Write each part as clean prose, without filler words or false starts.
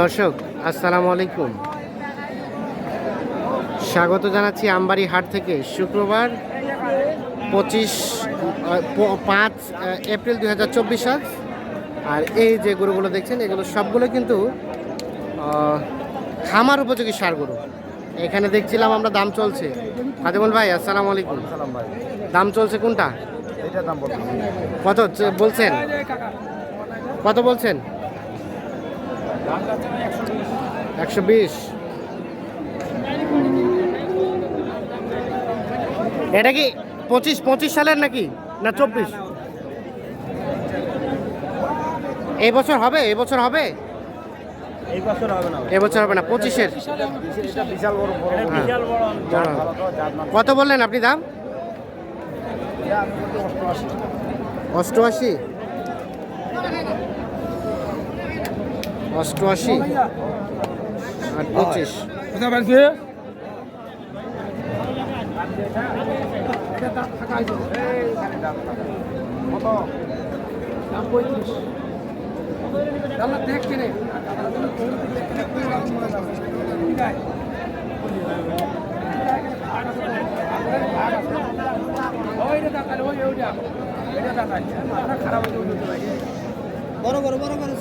দর্শক আসসালামু আলাইকুম, স্বাগত জানাচ্ছি আমবাড়ি হাট থেকে। শুক্রবার 5 এপ্রিল 2024 সাল। আর এই যে গরুগুলো দেখছেন এগুলো সবগুলো কিন্তু খামার উপযোগী সার গরু। এখানে দেখছিলাম আমরা দাম চলছে। ফাতেমুল ভাই আসসালামু আলাইকুম। ভাই, দাম চলছে কোনটা? এটা দাম বলতে কত বলছেন? কত বলছেন? 120। এটা কি 25 সালের নাকি না 24? এই বছর হবে? এই বছর হবে? এই বছর হবে না, এই বছর হবে না, 25-এর। এটা বিশাল বড় বড় বিশাল বড়। কত বললেন আপনি দাম? 88। 88 আর 25। কোথায় বাড়ছে? বড় বড় বড় বড়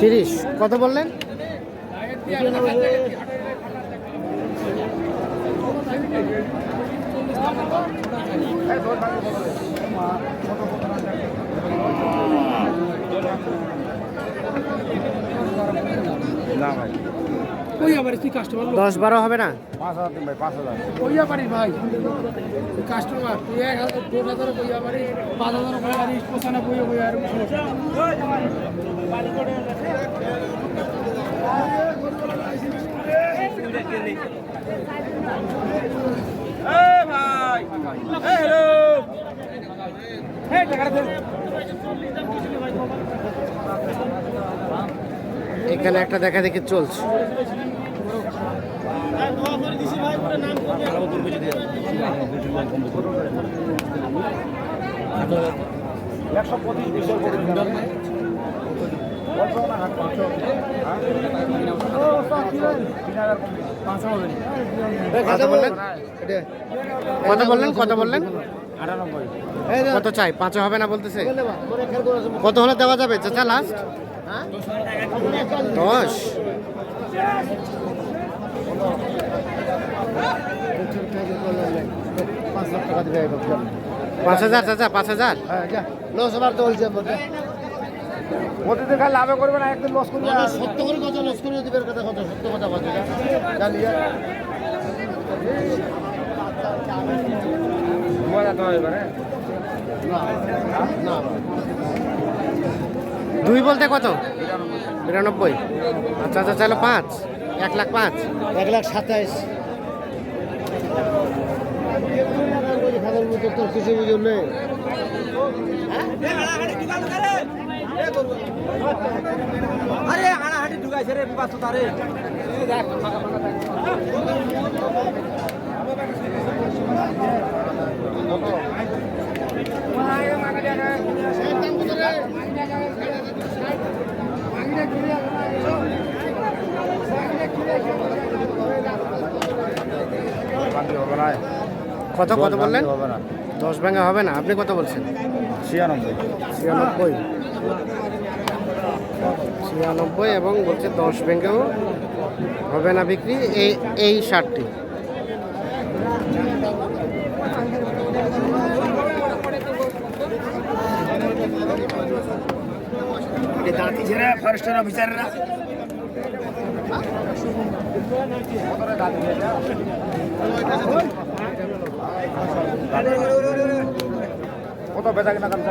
তিরিশ। কত বললেন? না ভাই, 10-12 হবে না? 5,000 দিন ভাই, 5,000। কইয়া পারিস ভাই, কাস্টমার তুই 1,000 কইয়া পারিস, 5,000 কইয়া পারিস, 95 কইয়া আর এখানে একটা দেখা দেখি চলছে। কত বললেন? কত বললেন? 98। কত চাই? 5 হবে না বলতেছে। কত হলে দেওয়া যাবে চাচা লাস্ট? 10। পাঁচ হাজার চাচা, 5,000। লস হবার তো বলছে ওতে খালি লাভে করবে না, একদম লস করবে। সত্য করে কথা লস করে দিবের কথা, কত সত্য কথা বলছে। দুই বলতে কত? 92। আচ্ছা আচ্ছা, চলো 5, 1,05,000। 1,27,000। কিছু বুঝুন নেই। আরে হাড়াহাড়ি ঢুকাইছে রে বাচ্চা তারে কত কত বললেন? 10 ভাঙা হবে না। আপনি কত বলছেন? 96। 96 এবং বলছে 10 ভেঙেও হবে না বিক্রি। এই শার্টটি দাঁতি ছেড়ে ফরেস্টের অফিসাররা কত বেচা কিনা দাম?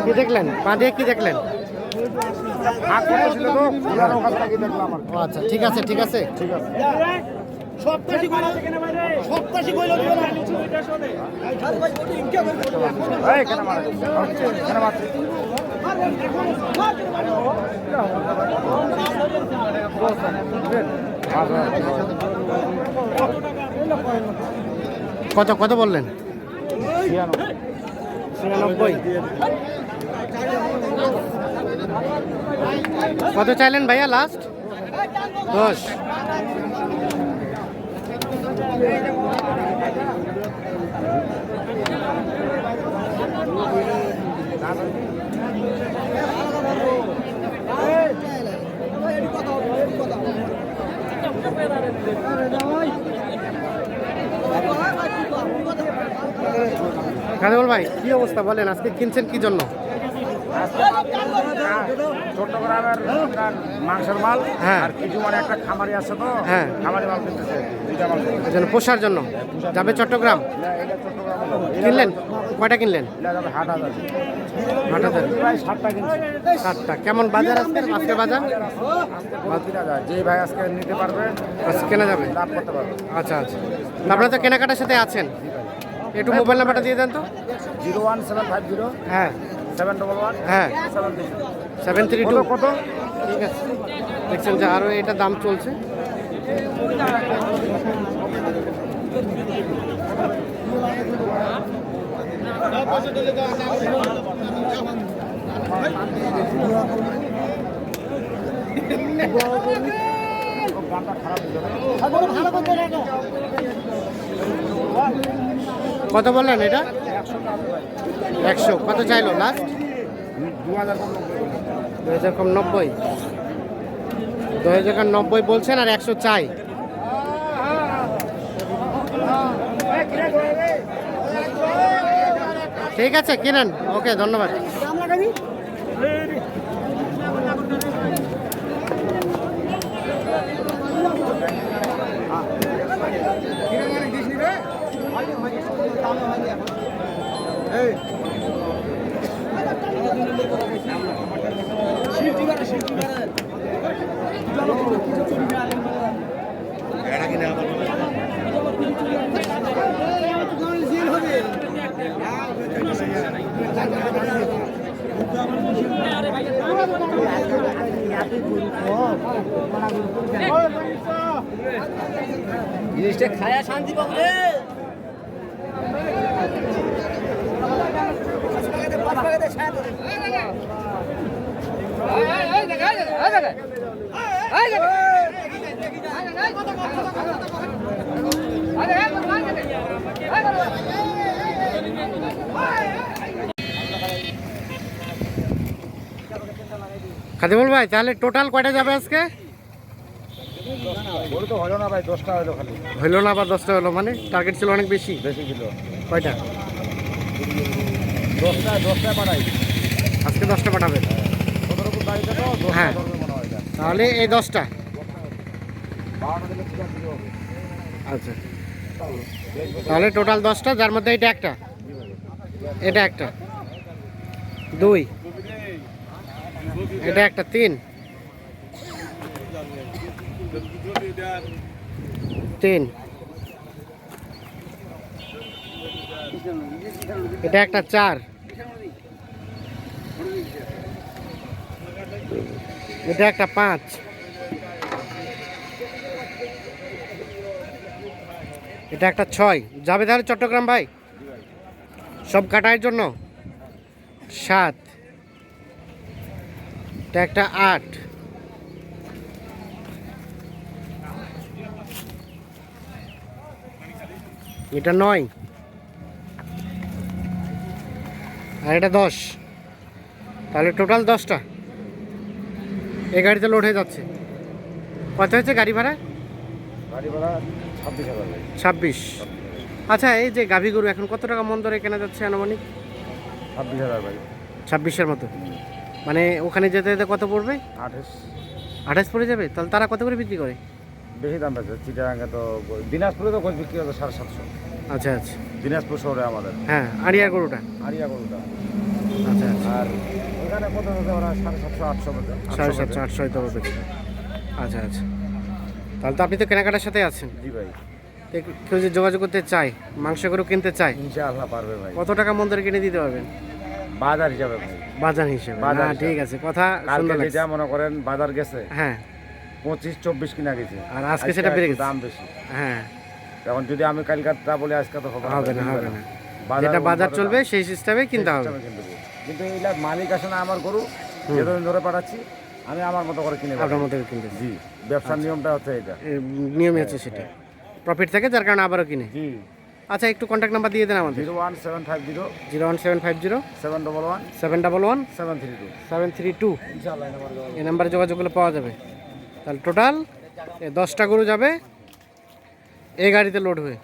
কি দেখলেন পা দিয়ে কি দেখলেন? হাত করেছিল তো ওনার ওখান থেকে দেখলাম আর ও আচ্ছা, ঠিক আছে ঠিক আছে। ঠিক আছে এই কেন মারা কেন মারছে কত কত বললেন? 96। কত চাইলেন ভাইয়া লাস্ট? 10। কাজল ভাই কি অবস্থা বলেন, আজকে কিনছেন কি জন্য? চট্টগ্রামের মাংসের মাল হ্যাঁ। আর কিছু মানে একটা খামারি আছে তো হ্যাঁ। খামারি মাল কিনতেছে দুইটা মাল ওই জন্য পোষার জন্য যাবে চট্টগ্রাম। এটা চট্টগ্রাম কিনলেন কয়টা কিনলেন? এটা যাবে হাট হাটাদের প্রায় 60টা কিনছি 7টা। কেমন বাজার আজকে? আজকে বাজার যেই ভাই আজকে নিতে পারবে আজকে কেনা যাবে। লাভ করতে পারবে। আচ্ছা আচ্ছা, আপনারা তো কেনাকাটার সাথে আছেন, একটু মোবাইল নাম্বারটা দিয়ে দেন তো। 01750 হ্যাঁ 711 হ্যাঁ 732 732। কত ঠিক আছে, দেখছেন যে আরও এটা দাম চলছে। কত বললেন এটা? 100। কত চাইলো লাস্ট? 2090। 2090 বলছেন আর 100 চাই। ঠিক আছে কিনেন, ওকে ধন্যবাদ। জিনিসটা খায়া শান্তি পাবো রে। খাদিমুল ভাই তাহলে টোটাল কয়টা যাবে আজকে? বলে তো হলো না ভাই 10টা হলো খালি হইলো না, আবার 10টা হলো, মানে টার্গেট ছিল অনেক বেশি। বেশি কিলো কয়টা? 10টা পাঠাই আজকে 10টা পাঠাবেন। 15 তারিখে তো 10টা হ্যাঁ। ধরবে মনে হয় এটা তাহলে এই 10টা। 52 দিলে ঠিক আছে হবে। আচ্ছা, তাহলে টোটাল 10টা, যার মধ্যে এটা একটা, এটা একটা, 2, এটা একটা, 3, 3, এটা একটা 4, এটা একটা 5, এটা একটা 6। যাবে তাহলে চট্টগ্রাম ভাই সব কাটার জন্য। 7, এটা একটা 8, এটা 9, আর এটা 10। তাহলে টোটাল 10টা এই গাড়িতে লোড হয়ে যাচ্ছে। কত হয়েছে গাড়ি ভাড়া? গাড়ি ভাড়া 26,000 ভাই 26। আচ্ছা, এই যে গাভী গরু এখন কত টাকা মন দরে কেনা যাচ্ছে আনুমানিক? 26,000 ভাই 26-এর মতো। মানে ওখানে যেতে যেতে কত পড়বে? 28 পড়ে যাবে। তাহলে তারা কত করে বিক্রি করে? বেশি দাম পাচ্ছে চিটাগাঙ্গে তো দিনাজপুরে তো গোছ বিক্রি হতো 750 আচ্ছা আচ্ছা, দিনাজপুর শহরে আমাদের হ্যাঁ আড়িয়ার গরুটা। আরিয়া গরুটা। আচ্ছা আচ্ছা, আর ওখানে কত হতে ওরা 750 800 মধ্যে 750 800 হয়তো হবে। আচ্ছা আচ্ছা, তাহলে তো আপনি তো কেনাকাটার সাথে আছেন। জি ভাই, তো কেউ যে যোগাযোগ করতে চায়, মাংস গরু কিনতে চায়, ইনশাআল্লাহ পারবে ভাই। কত টাকা মন ধরে কিনে দিতে পারবেন? বাজার হিসাবে ভাই, বাজার হিসেবে? বাজার না হিসাবে। ঠিক আছে, কথা কালকে সুন্দর লাগছে। যেটা মনে করেন বাজার গেছে হ্যাঁ 25-24 কিনা গেছে, আর আজকে সেটা বেড়ে গেছে। দাম বেশি। হ্যাঁ, এখন যদি আমি কালকাটা বলি আজকে তো হবে হবে না হবে না, বাজার যেটা বাজার অনুপাতে চলবে দাম। সেই সিস্টেমে কিনতে হবে। সিস্টেমে কিনতে হবে। কিন্তু এইলার মালিক আসে না আমার গরু, যেদিন ধরে পাঠাচ্ছি আমি আমার মতো করে কিনে আপনার পাঠাই। মতো কিনতে জি, ব্যবসার নিয়মটা হচ্ছে এটা। নিয়মই আছে সেটা, প্রফিট থাকে যার কারণে আবারও কিনে। জি, আচ্ছা, একটু কন্ট্যাক্ট নাম্বার দিয়ে দেন আমাদের। 01750 01750 711 711 732। 732, ইনশাআল্লাহ এই নাম্বার এই নাম্বারে যোগাযোগ করলে পাওয়া যাবে। তাহলে টোটাল 10টা গরু যাবে এই গাড়িতে লোড হয়ে।